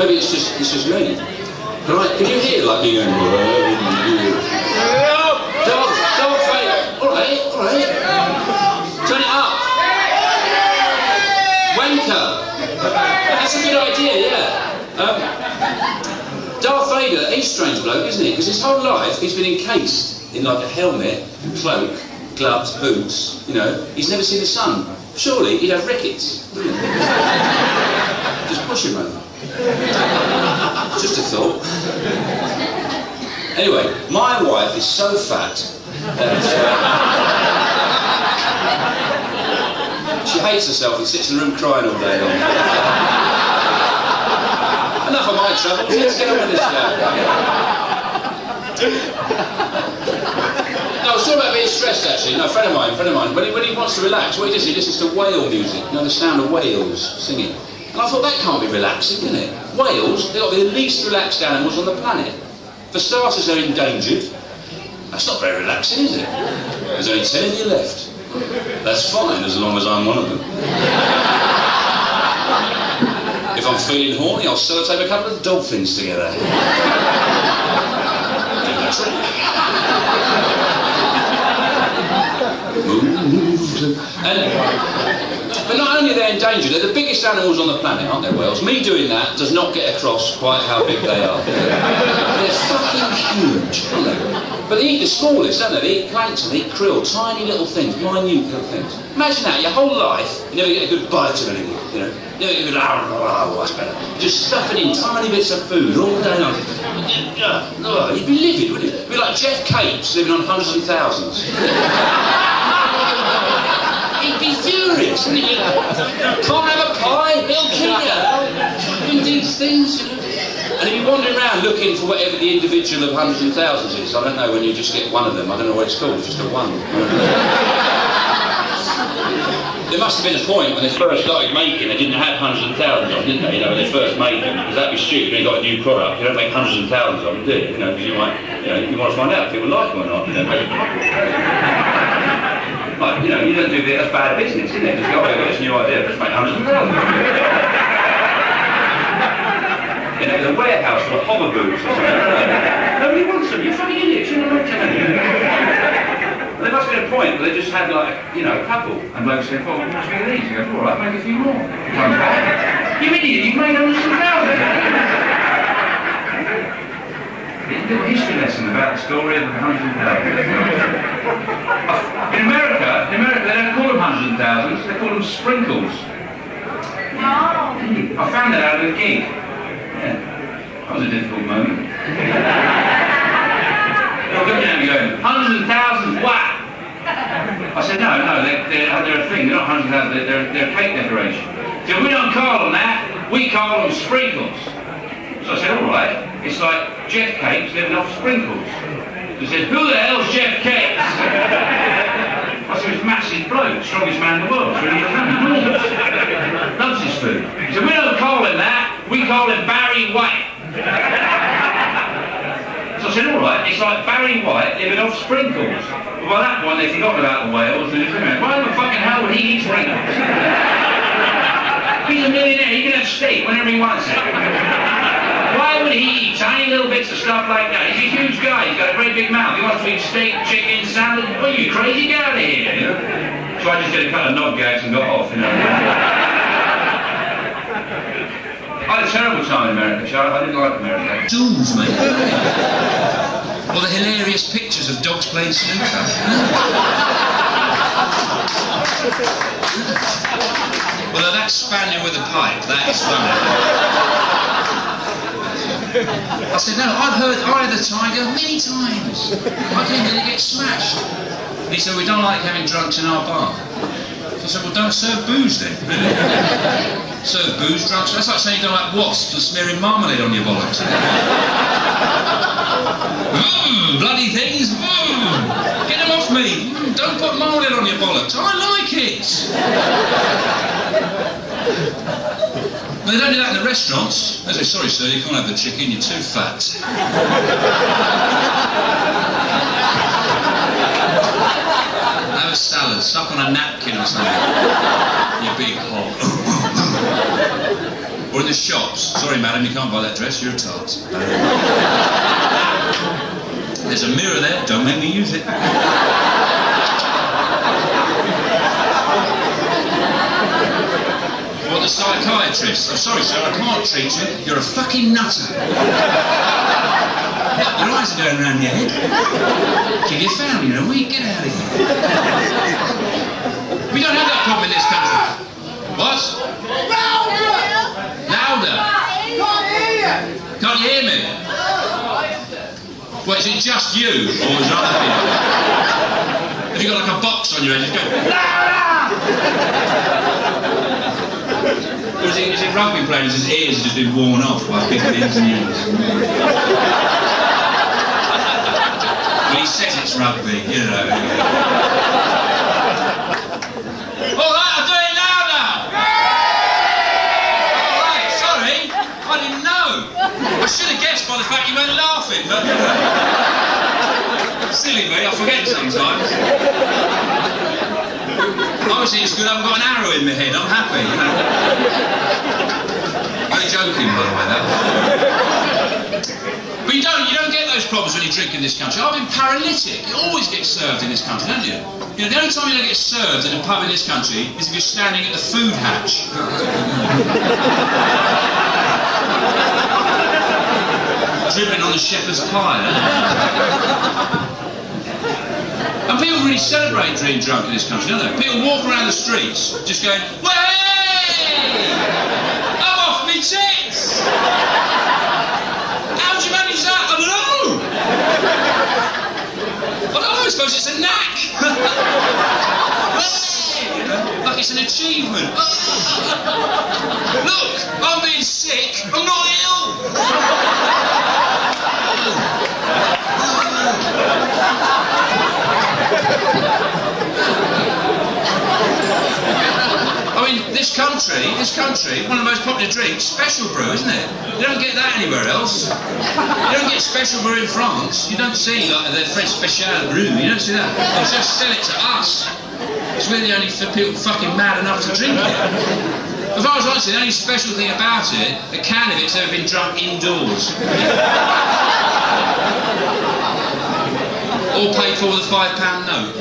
Maybe it's just me. Can you hear like me going? Dog Vader. All right. Turn it up. Wanker. That's a good idea, yeah. Darth Vader, he's a strange bloke, isn't he? Because his whole life he's been encased in like a helmet, cloak, gloves, boots, you know. He's never seen the sun. Surely he'd have rickets, wouldn't he? Just push him over. Just a thought. Anyway, my wife is so fat that she hates herself and sits in the room crying all day long. Enough of my troubles, let's get on with this show. No, I was talking about being stressed actually. No, a friend of mine, when he wants to relax, what he does, he listens to whale music, you know, the sound of whales singing. And I thought, that can't be relaxing, can it? Whales, they've got to be the least relaxed animals on the planet. For starters, they're endangered. That's not very relaxing, is it? There's only 10 of you left. That's fine, as long as I'm one of them. If I'm feeling horny, I'll sellotape a couple of dolphins together. But not only are they endangered, they're the biggest animals on the planet, aren't they, whales? Me doing that does not get across quite how big they are. They're fucking huge, aren't they? But they eat the smallest, don't they? They eat plankton, they eat krill, tiny little things, minute little things. Imagine that, your whole life, you never get a good bite of anything, you know? You never get a good, that's better. Just stuffing in tiny bits of food all day long. You'd be livid, wouldn't you? You'd be like Jeff Capes living on hundreds and thousands. He'd be furious, wouldn't he? Can't have a pie, they'll kill you. Doing these things, you know. And if you're wandering around looking for whatever the individual of hundreds and thousands is, I don't know, when you just get one of them, I don't know what it's called, it's just a one. There must have been a point when they first started making, they didn't have hundreds and thousands of them, didn't they? You know, when they first made them, because that'd be stupid when you got a new product. You don't make hundreds and thousands of them, do you? You know, because you might, you want to find out if people like them or not. You know, like, you know, you don't do that's bad business, isn't it? Just go, I've got this new idea, let's make hundreds and thousands of them. You know, the warehouse for hover boots or something. Nobody wants them, you're fucking idiots, you're not telling you. There must have been a point where they just had like, you know, a couple, and blokes said, well, how much are these? You go, all right, make a few more. You idiot, you've made hundreds and thousands. It's a little history lesson about the story of the hundreds and thousands. In America, they don't call them hundreds and thousands, they call them sprinkles. No. I found that out at a gig. Yeah, that was a difficult moment. They'll look at me going, hundreds and thousands, what? I said, no, they're a thing, they're not hundreds of thousands, they're a cake decoration. He said, we don't call them that, we call them sprinkles. So I said, all right, it's like Jeff Capes living off sprinkles. He said, who the hell's Jeff Capes? I said, he's a massive bloke, strongest man in the world, it's really funny. Loves his food. He said, we don't call him that, we call him Barry White. So I said, all right, it's like Barry White living off sprinkles. Well, by that point, they'd forgotten about the whales, and they said, why the fucking hell would he eat sprinkles? He's a millionaire, he can have steak whenever he wants it. Why would he eat tiny little bits of stuff like that? He's a huge guy, he's got a very big mouth, he wants to eat steak, chicken, salad. What are you, crazy? Get out of here, you know? So I just did a couple of nod gags and got off, you know. I had a terrible time in America, Charlotte. I didn't like America. Duels, mate. Or the hilarious pictures of dogs playing snooker. Well, that spaniel with a pipe, that is funny. I said, no, I've heard Eye of the Tiger many times. I came here to get smashed. And he said, we don't like having drunks in our bar. I said, well, don't serve booze then, really. Serve booze, drunks. That's like saying you don't like wasps and smearing marmalade on your bollocks. Bloody things. Get them off me. Don't put marmalade on your bollocks. I like it. But they don't do that in the restaurants. They say, sorry, sir, you can't have the chicken. You're too fat. Have a salad, stuck on a napkin or something. You big hog. Or in the shops. Sorry, madam, you can't buy that dress, you're a tart. There's a mirror there, don't make me use it. What, the psychiatrist? I'm sorry, sir, I can't treat you. You're a fucking nutter. Look, your eyes are going around your head. Kill your family in a week, get out of here. We don't have that problem in this country. What? Louder! Louder? Can't hear you! Can't you hear me? Well, is it just you, or is there other people? Have you got like a box on your head, just go, louder! Or is it rugby players, his ears have just been worn off by big ins and ears? Well, he says it's rugby, you know. Alright, I'll do it louder! Alright, sorry, I didn't know. I should have guessed by the fact you weren't laughing, but you know. Silly me, I forget sometimes. Obviously it's good I haven't got an arrow in my head, I'm happy, you know. Only joking, by the way, that. But you don't get those problems when you drink in this country. I've been paralytic. You always get served in this country, don't you? You know, the only time you don't get served in a pub in this country is if you're standing at the food hatch. Dribbling on the shepherd's pie, And people really celebrate being drunk in this country, don't they? People walk around the streets just going, "Way! I'm off me tits!" How'd you manage that? I don't know! I don't know, I suppose it's a knack! You know, like it's an achievement. Look, I'm being sick, I'm not ill! I mean, this country, one of the most popular drinks, special brew, isn't it? You don't get that anywhere else. You don't get special brew in France. You don't see like the French special brew. You don't see that. They just sell it to us. It's really only for people fucking mad enough to drink it. As far as I see, the only special thing about it, a can of it's ever been drunk indoors. Or paid for with a £5 note.